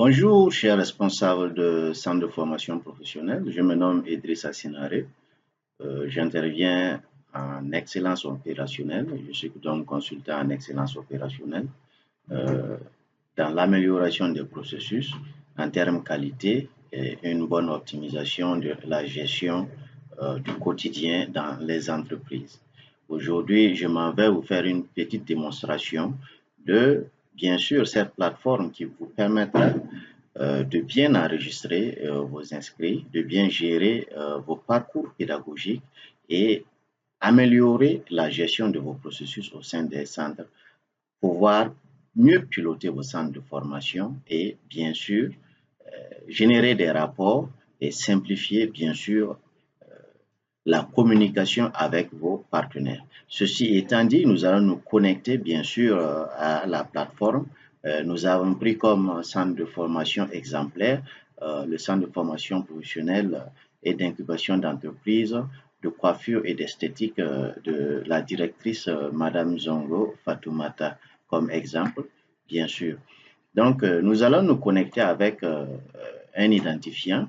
Bonjour, chers responsables de centre de formation professionnelle. Je me nomme Idriss Assinaré. J'interviens en excellence opérationnelle. Je suis donc consultant en excellence opérationnelle euh, dans l'amélioration des processus en termes qualité et une bonne optimisation de la gestion du quotidien dans les entreprises. Aujourd'hui, je m'en vais vous faire une petite démonstration de, bien sûr, cette plateforme qui vous permettra de bien enregistrer vos inscrits, de bien gérer vos parcours pédagogiques et améliorer la gestion de vos processus au sein des centres, pouvoir mieux piloter vos centres de formation et bien sûr générer des rapports et simplifier bien sûr la communication avec vos partenaires. Ceci étant dit, nous allons nous connecter bien sûr à la plateforme. Nous avons pris comme centre de formation exemplaire le centre de formation professionnelle et d'incubation d'entreprise, de coiffure et d'esthétique de la directrice Madame Zongo Fatoumata comme exemple, bien sûr. Donc, nous allons nous connecter avec un identifiant,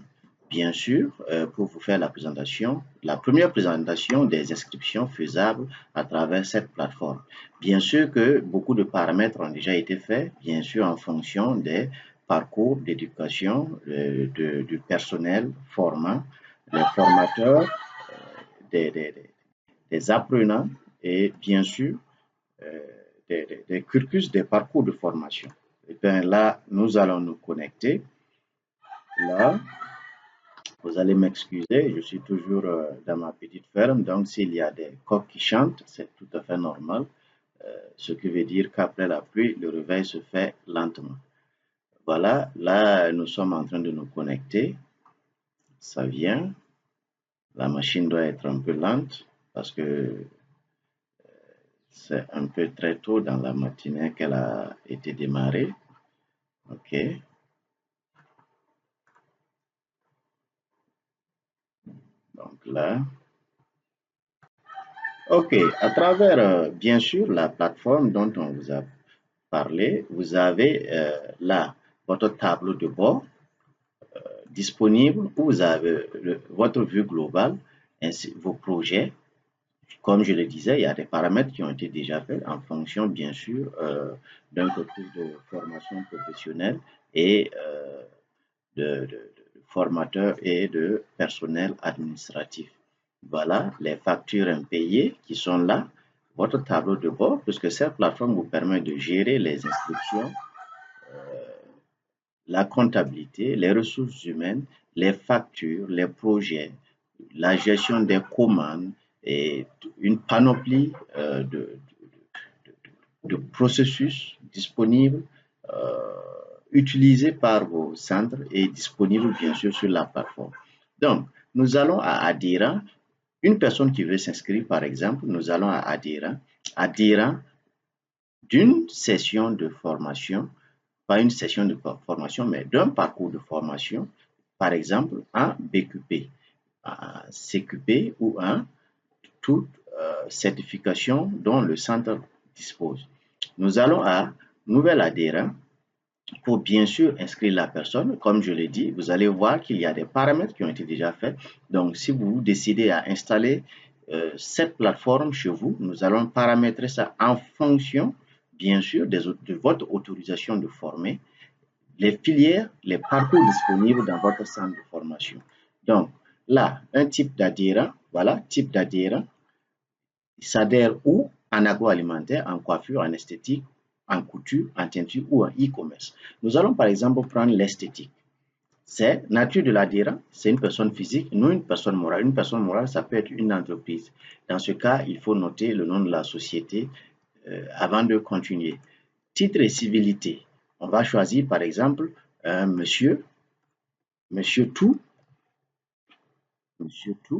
bien sûr, pour vous faire la présentation, la première présentation des inscriptions faisables à travers cette plateforme. Bien sûr que beaucoup de paramètres ont déjà été faits, bien sûr, en fonction des parcours d'éducation du personnel formant, les formateurs, des apprenants et bien sûr des cursus, des parcours de formation. Et bien là, nous allons nous connecter. Là, vous allez m'excuser, je suis toujours dans ma petite ferme, donc s'il y a des coqs qui chantent, c'est tout à fait normal, ce qui veut dire qu'après la pluie, le réveil se fait lentement. Voilà, là, nous sommes en train de nous connecter. Ça vient. La machine doit être un peu lente parce que c'est un peu très tôt dans la matinée qu'elle a été démarrée. OK. Donc là, OK, à travers bien sûr la plateforme dont on vous a parlé, vous avez là votre tableau de bord disponible où vous avez votre vue globale, ainsi vos projets. Comme je le disais, il y a des paramètres qui ont été déjà faits en fonction bien sûr d'un cursus de formation professionnelle et de formateurs et de personnel administratif. Voilà les factures impayées qui sont là, votre tableau de bord, puisque cette plateforme vous permet de gérer les inscriptions, la comptabilité, les ressources humaines, les factures, les projets, la gestion des commandes et une panoplie de processus disponibles, utilisés par vos centres et disponibles bien sûr sur la plateforme. Donc, nous allons à Adira. Une personne qui veut s'inscrire, par exemple, nous allons à Adira d'une session de formation, pas une session de formation, mais d'un parcours de formation, par exemple en BQP, en CQP ou en toute certification dont le centre dispose. Nous allons à Nouvel adhérent pour bien sûr inscrire la personne. Comme je l'ai dit, vous allez voir qu'il y a des paramètres qui ont été déjà faits. Donc, si vous décidez à installer cette plateforme chez vous, nous allons paramétrer ça en fonction, bien sûr, de votre autorisation de former, les filières, les parcours disponibles dans votre centre de formation. Donc, là, un type d'adhérent, voilà, type d'adhérent, il s'adhère où? En agroalimentaire, en coiffure, en esthétique, en couture, en teinture ou en e-commerce. Nous allons par exemple prendre l'esthétique. C'est nature de l'adhérent, c'est une personne physique, non une personne morale. Une personne morale, ça peut être une entreprise. Dans ce cas, il faut noter le nom de la société avant de continuer. Titre et civilité. On va choisir par exemple monsieur Tout,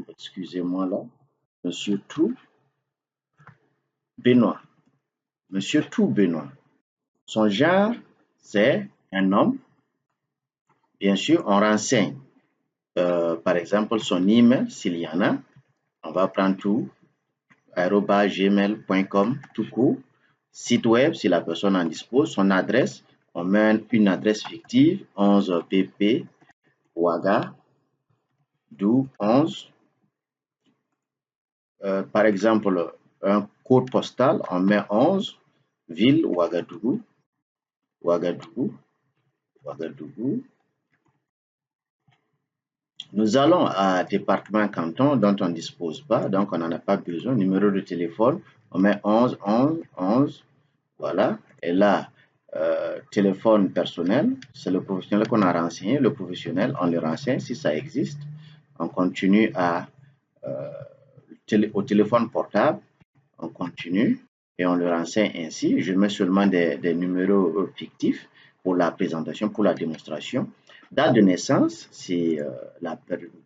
excusez-moi là, monsieur Tout Benoît, monsieur Tout Benoît. Son genre, c'est un homme. Bien sûr, on renseigne, par exemple, son email, s'il y en a. On va prendre tout, @gmail.com, tout court. Site web, si la personne en dispose. Son adresse, On met une adresse fictive, 11 pp Ouagadougou 11. Par exemple, un code postal, on met 11, ville Ouagadougou. Nous allons à département canton dont on ne dispose pas, donc on n'en a pas besoin. Numéro de téléphone, on met 11 11 11. Voilà. Et là, téléphone personnel, c'est le professionnel qu'on a renseigné. Le professionnel, on le renseigne si ça existe. On continue au téléphone portable, on continue et on le renseigne ainsi. Je mets seulement des numéros fictifs pour la présentation, pour la démonstration. Date de naissance, c'est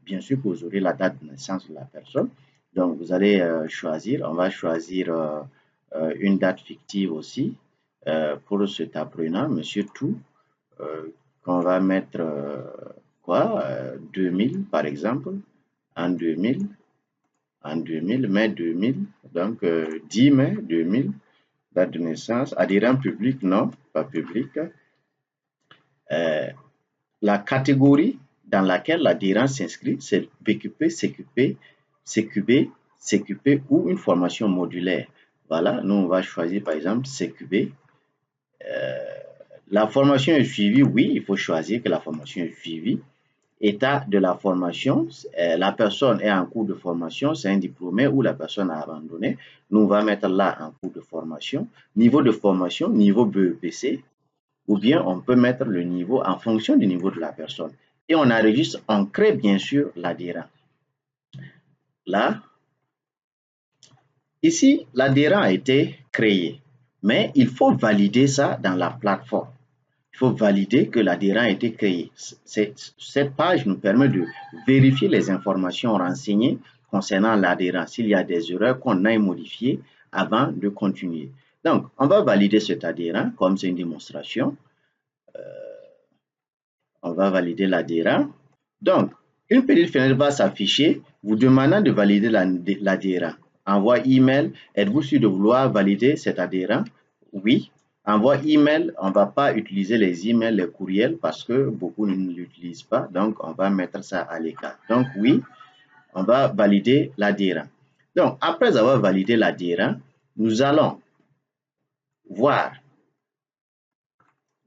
bien sûr que vous aurez la date de naissance de la personne. Donc, vous allez choisir, on va choisir une date fictive aussi pour cet apprenant, Monsieur Tout, qu'on va mettre 2000 par exemple, en 2000, mai 2000, donc 10 mai 2000, date de naissance, adhérent public, non, pas public. La catégorie dans laquelle l'adhérent s'inscrit, c'est BQP, CQB, CQP ou une formation modulaire. Voilà, nous on va choisir par exemple CQB. La formation est suivie, oui, il faut choisir que la formation est suivie. État de la formation, la personne est en cours de formation, c'est un diplômé ou la personne a abandonné. Nous, on va mettre là en cours de formation. Niveau de formation, niveau BEPC, ou bien on peut mettre le niveau en fonction du niveau de la personne. Et on enregistre, on crée bien sûr l'adhérent. Là, ici, l'adhérent a été créé, mais il faut valider ça dans la plateforme. Il faut valider que l'adhérent a été créé. Cette page nous permet de vérifier les informations renseignées concernant l'adhérent, s'il y a des erreurs qu'on aille modifier avant de continuer. Donc, on va valider cet adhérent, comme c'est une démonstration. On va valider l'adhérent. Donc, une petite fenêtre va s'afficher vous demandant de valider l'adhérent. Envoi email, êtes-vous sûr de vouloir valider cet adhérent? Oui. Envoi email, on ne va pas utiliser les emails, les courriels parce que beaucoup ne l'utilisent pas. Donc, on va mettre ça à l'écart. Donc, oui, on va valider l'adhérent. Donc, après avoir validé l'adhérent, nous allons voir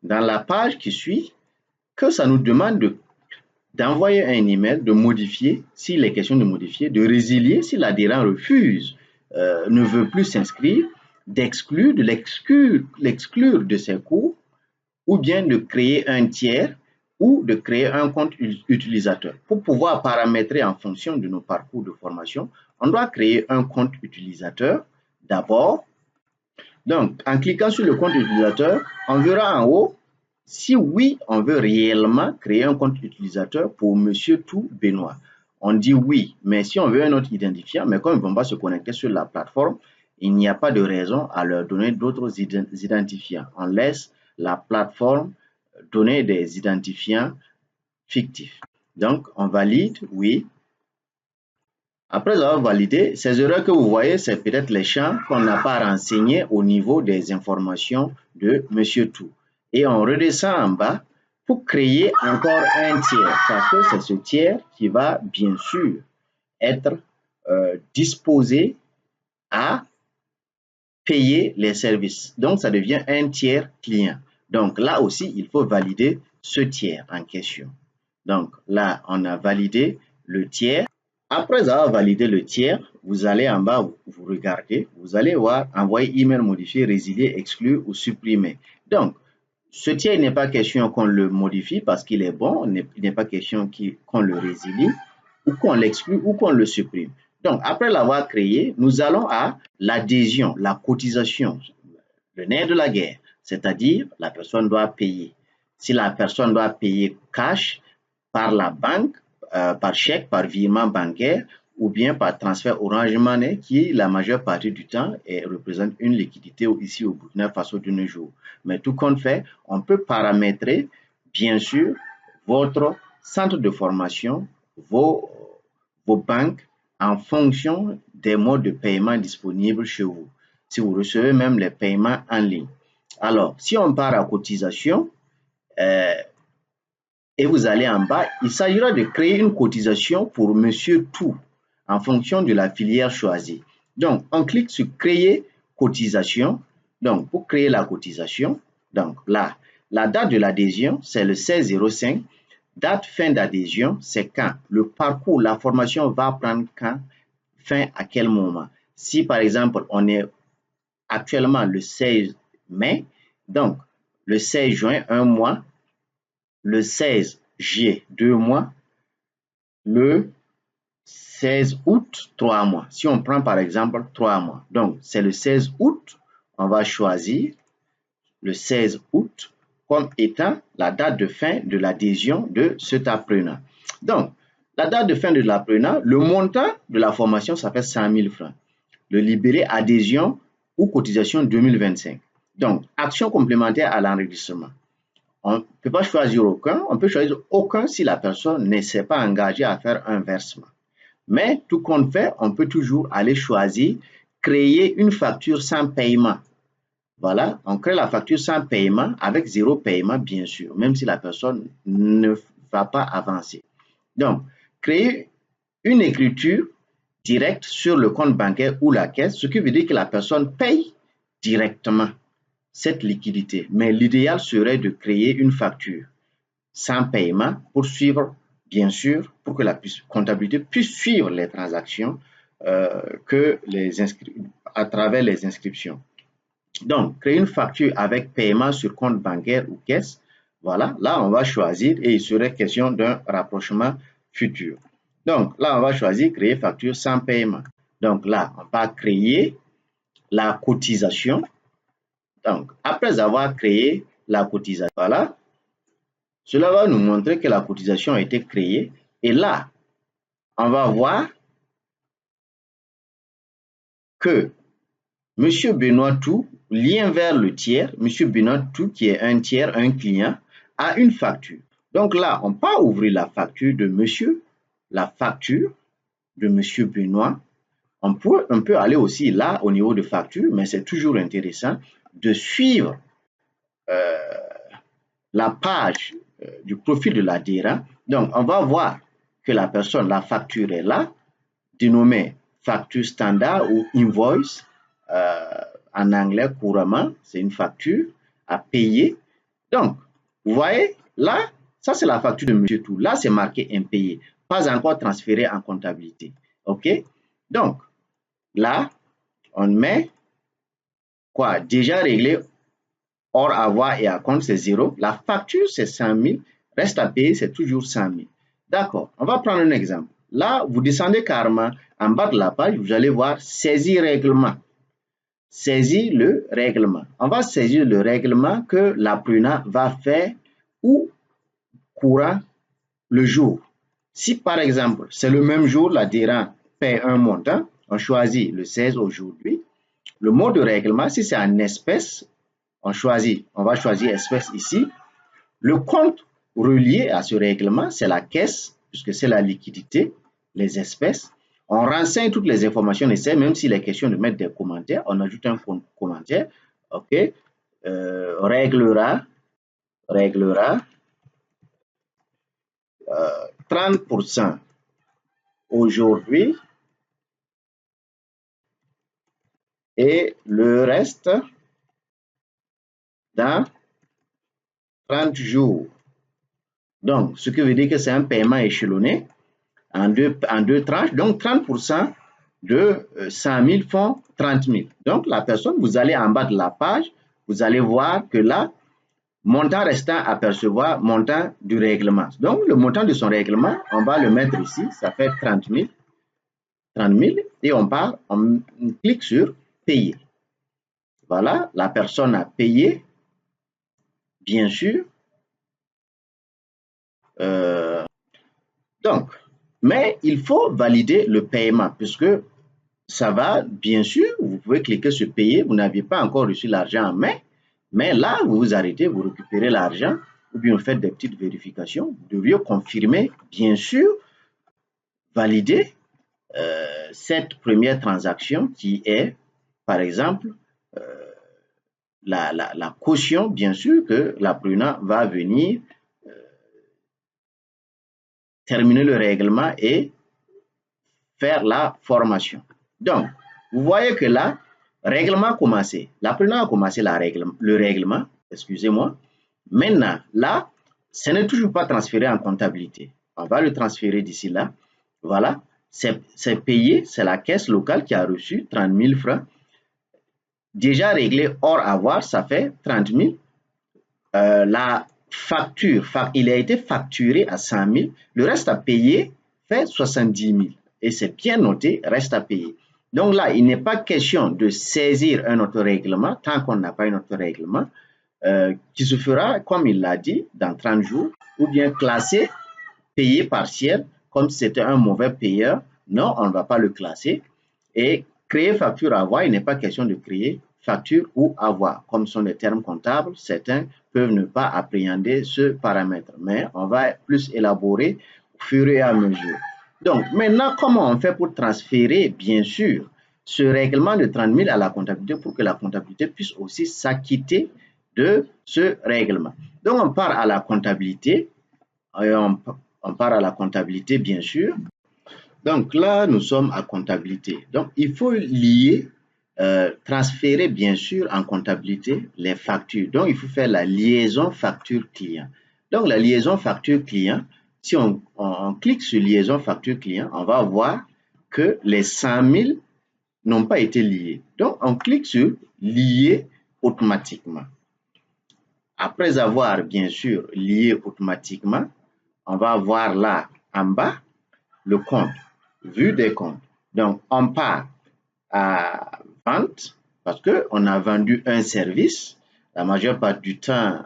dans la page qui suit que ça nous demande d'envoyer un email, de modifier, s'il est question de modifier, de résilier si l'adhérent refuse, ne veut plus s'inscrire, d'exclure, de l'exclure de ses cours, ou bien de créer un tiers ou de créer un compte utilisateur. Pour pouvoir paramétrer en fonction de nos parcours de formation, on doit créer un compte utilisateur d'abord. Donc, en cliquant sur le compte utilisateur, on verra en haut si oui, on veut réellement créer un compte utilisateur pour Monsieur Tout Benoît. On dit oui, mais si on veut un autre identifiant, mais comme ils ne vont pas se connecter sur la plateforme, il n'y a pas de raison à leur donner d'autres identifiants. On laisse la plateforme donner des identifiants fictifs. Donc, on valide, oui. Après avoir validé, ces erreurs que vous voyez, c'est peut-être les champs qu'on n'a pas renseignés au niveau des informations de Monsieur Tout. Et on redescend en bas pour créer encore un tiers, parce que c'est ce tiers qui va bien sûr être disposé à payer les services. Donc, ça devient un tiers client. Donc, là aussi, il faut valider ce tiers en question. Donc, là, on a validé le tiers. Après avoir validé le tiers, vous allez en bas, vous regardez, vous allez voir envoyer email, modifier, résilier, exclure ou supprimer. Donc, ce tiers, il n'est pas question qu'on le modifie parce qu'il est bon, il n'est pas question qu'on le résilie ou qu'on l'exclue ou qu'on le supprime. Donc, après l'avoir créé, nous allons à l'adhésion, la cotisation, le nerf de la guerre, c'est-à-dire la personne doit payer. Si la personne doit payer cash par la banque, par chèque, par virement bancaire ou bien par transfert Orange Money qui, la majeure partie du temps, représente une liquidité ici au Burkina Faso de nos jours. Mais tout compte fait, on peut paramétrer, bien sûr, votre centre de formation, vos banques en fonction des modes de paiement disponibles chez vous. Si vous recevez même les paiements en ligne. Alors, si on part à cotisation, et vous allez en bas, il s'agira de créer une cotisation pour Monsieur Tout en fonction de la filière choisie. Donc, on clique sur créer cotisation. Donc, pour créer la cotisation, donc là, la date de l'adhésion, c'est le 16/05. Date fin d'adhésion, c'est quand? Le parcours, la formation va prendre quand? Fin à quel moment? Si par exemple, on est actuellement le 16 mai, donc le 16 juin, 1 mois, le 16 juillet, 2 mois, le 16 août, 3 mois. Si on prend par exemple 3 mois, donc c'est le 16 août, on va choisir le 16 août comme étant la date de fin de l'adhésion de cet apprenant. Donc, la date de fin de l'apprenant, le montant de la formation, ça fait 100 000 francs. Le libéré adhésion ou cotisation 2025. Donc, action complémentaire à l'enregistrement. On ne peut pas choisir aucun, on peut choisir aucun si la personne ne s'est pas engagée à faire un versement. Mais tout compte fait, on peut toujours aller choisir créer une facture sans paiement. Voilà, on crée la facture sans paiement avec 0 paiement, bien sûr, même si la personne ne va pas avancer. Donc, créer une écriture directe sur le compte bancaire ou la caisse, ce qui veut dire que la personne paye directement cette liquidité. Mais l'idéal serait de créer une facture sans paiement pour suivre, bien sûr, pour que la comptabilité puisse suivre les transactions à travers les inscriptions. Donc, créer une facture avec paiement sur compte bancaire ou caisse. Voilà, là, on va choisir et il serait question d'un rapprochement futur. Donc, là, on va choisir créer facture sans paiement. Donc, là, on va créer la cotisation. Donc, après avoir créé la cotisation, voilà, cela va nous montrer que la cotisation a été créée. Et là, on va voir que M. Benoît Tout, lien vers le tiers, M. Benoît Tout, qui est un tiers, un client, a une facture. Donc là, on peut ouvrir la facture de monsieur, la facture de M. Benoît. On peut aller aussi là au niveau de facture, mais c'est toujours intéressant de suivre la page du profil de l'adhérent. Donc, on va voir que la personne, la facture est là, dénommée facture standard ou invoice en anglais couramment, c'est une facture à payer. Donc, vous voyez, là, ça c'est la facture de Monsieur Tout. Là, c'est marqué impayé, pas encore transféré en comptabilité. OK? Donc, là, on met quoi? Déjà réglé, hors avoir et à compte, c'est 0. La facture, c'est 100 000. Reste à payer, c'est toujours 100 000. D'accord, on va prendre un exemple. Là, vous descendez carrément en bas de la page, vous allez voir saisir règlement. Saisir le règlement. On va saisir le règlement que l'apprenant va faire ou courant le jour. Si par exemple, c'est le même jour, l'adhérent paie un montant, on choisit le 16 aujourd'hui. Le mot de règlement, si c'est en espèces, on va choisir espèces ici. Le compte relié à ce règlement, c'est la caisse, puisque c'est la liquidité, les espèces. On renseigne toutes les informations nécessaires, même s'il est question de mettre des commentaires. On ajoute un commentaire. OK. Réglera 30% aujourd'hui et le reste dans 30 jours. Donc, ce qui veut dire que c'est un paiement échelonné en deux tranches. Donc, 30% de 100 000 font 30 000. Donc, la personne, vous allez en bas de la page, vous allez voir que là, montant restant à percevoir, montant du règlement. Donc, le montant de son règlement, on va le mettre ici, ça fait 30 000. 30 000 et on clique sur payer. Voilà, la personne a payé, bien sûr. Donc, mais il faut valider le paiement puisque ça va, bien sûr, vous pouvez cliquer sur payer, vous n'aviez pas encore reçu l'argent en main, mais là, vous vous arrêtez, vous récupérez l'argent ou bien vous faites des petites vérifications. Vous devriez confirmer, bien sûr, valider cette première transaction qui est, par exemple, la caution, bien sûr, que l'apprenant va venir terminer le règlement et faire la formation. Donc, vous voyez que là, règlement a commencé. L'apprenant a commencé le règlement, excusez-moi. Maintenant, là, ce n'est toujours pas transféré en comptabilité. On va le transférer d'ici là. Voilà, c'est payé, c'est la caisse locale qui a reçu 30 000 francs. Déjà réglé hors avoir, ça fait 30 000. La facture, il a été facturé à 100 000. Le reste à payer fait 70 000. Et c'est bien noté, reste à payer. Donc là, il n'est pas question de saisir un autre règlement tant qu'on n'a pas un autre règlement qui se fera, comme il l'a dit, dans 30 jours, ou bien classé, payé partiel, comme si c'était un mauvais payeur. Non, on ne va pas le classer. Et créer facture à avoir, il n'est pas question de créer facture ou avoir. Comme sont des termes comptables, certains peuvent ne pas appréhender ce paramètre. Mais on va plus élaborer au fur et à mesure. Donc, maintenant, comment on fait pour transférer, bien sûr, ce règlement de 30 000 à la comptabilité pour que la comptabilité puisse aussi s'acquitter de ce règlement? Donc, on part à la comptabilité. On part à la comptabilité, bien sûr. Donc là, nous sommes à comptabilité. Donc, il faut lier, transférer, bien sûr, en comptabilité, les factures. Donc, il faut faire la liaison facture client. Donc, la liaison facture client, si on clique sur liaison facture client, on va voir que les 100 000 n'ont pas été liés. Donc, on clique sur lier automatiquement. Après avoir, bien sûr, lié automatiquement, on va voir là, en bas, le compte, vue des comptes. Donc, on part à vente parce qu'on a vendu un service. La majeure partie du temps,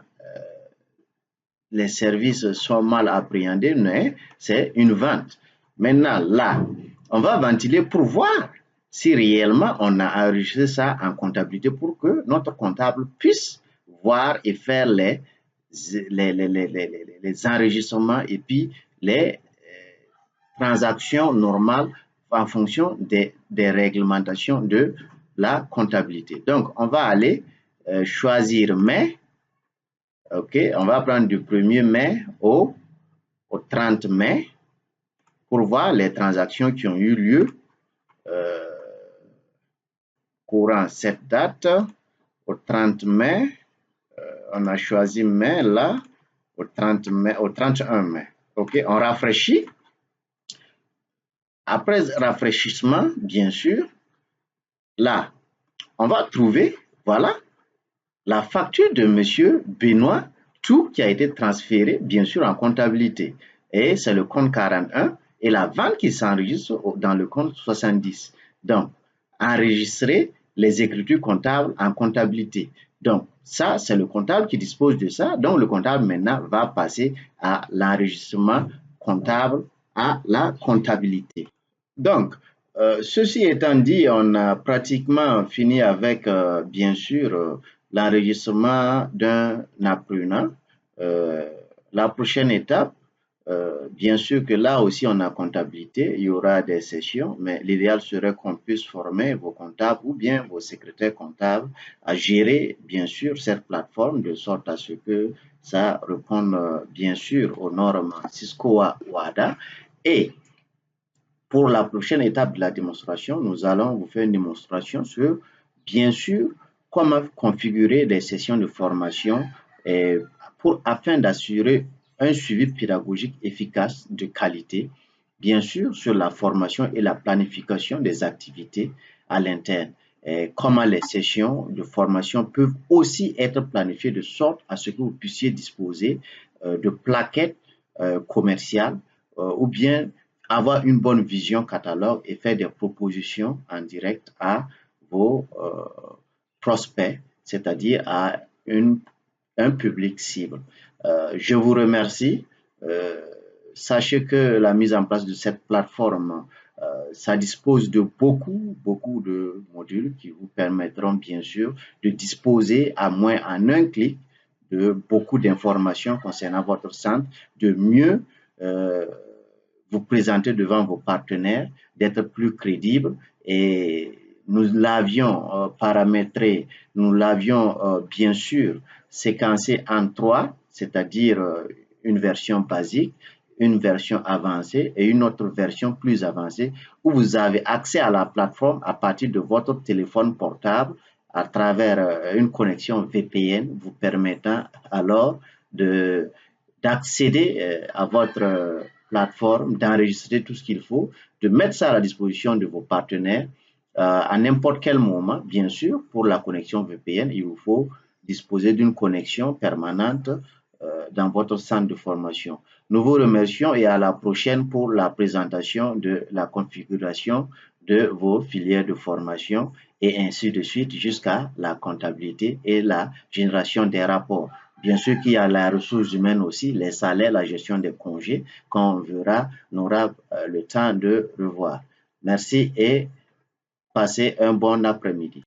les services sont mal appréhendés, mais c'est une vente. Maintenant, là, on va ventiler pour voir si réellement on a enregistré ça en comptabilité pour que notre comptable puisse voir et faire les enregistrements et puis les transactions normales en fonction des réglementations de la comptabilité. Donc, on va aller choisir mai. OK, on va prendre du 1er mai au 30 mai pour voir les transactions qui ont eu lieu courant cette date. Au 30 mai, on a choisi mai là, au 30 mai, au 31 mai. OK, on rafraîchit. Après rafraîchissement, bien sûr, là, on va trouver, voilà, la facture de M. Benoît, tout qui a été transféré, bien sûr, en comptabilité. Et c'est le compte 41 et la vente qui s'enregistre dans le compte 70. Donc, enregistrer les écritures comptables en comptabilité. Donc, ça, c'est le comptable qui dispose de ça. Donc, le comptable, maintenant, va passer à l'enregistrement comptable, à la comptabilité. Donc, ceci étant dit, on a pratiquement fini avec, bien sûr, l'enregistrement d'un apprenant. La prochaine étape, bien sûr que là aussi on a comptabilité, il y aura des sessions, mais l'idéal serait qu'on puisse former vos comptables ou bien vos secrétaires comptables à gérer, bien sûr, cette plateforme de sorte à ce que ça réponde, bien sûr, aux normes Cisco WADA. Et pour la prochaine étape de la démonstration, nous allons vous faire une démonstration sur, bien sûr, comment configurer des sessions de formation afin d'assurer un suivi pédagogique efficace de qualité, bien sûr, sur la formation et la planification des activités à l'interne. Comment les sessions de formation peuvent aussi être planifiées de sorte à ce que vous puissiez disposer de plaquettes commerciales ou bien avoir une bonne vision catalogue et faire des propositions en direct à vos prospects, c'est-à-dire à un public cible. Je vous remercie. Sachez que la mise en place de cette plateforme, ça dispose de beaucoup de modules qui vous permettront bien sûr de disposer à moins en un clic de beaucoup d'informations concernant votre centre, de mieux vous présenter devant vos partenaires, d'être plus crédible et nous l'avions paramétré, nous l'avions bien sûr séquencé en trois, c'est-à-dire une version basique, une version avancée et une autre version plus avancée où vous avez accès à la plateforme à partir de votre téléphone portable à travers une connexion VPN vous permettant alors d'accéder à votre plateforme, d'enregistrer tout ce qu'il faut, de mettre ça à la disposition de vos partenaires à n'importe quel moment, bien sûr. Pour la connexion VPN, il vous faut disposer d'une connexion permanente dans votre centre de formation. Nous vous remercions et à la prochaine pour la présentation de la configuration de vos filières de formation et ainsi de suite jusqu'à la comptabilité et la génération des rapports. Bien sûr qu'il y a la ressource humaine aussi, les salaires, la gestion des congés, qu'on verra, on aura le temps de revoir. Merci et passez un bon après-midi.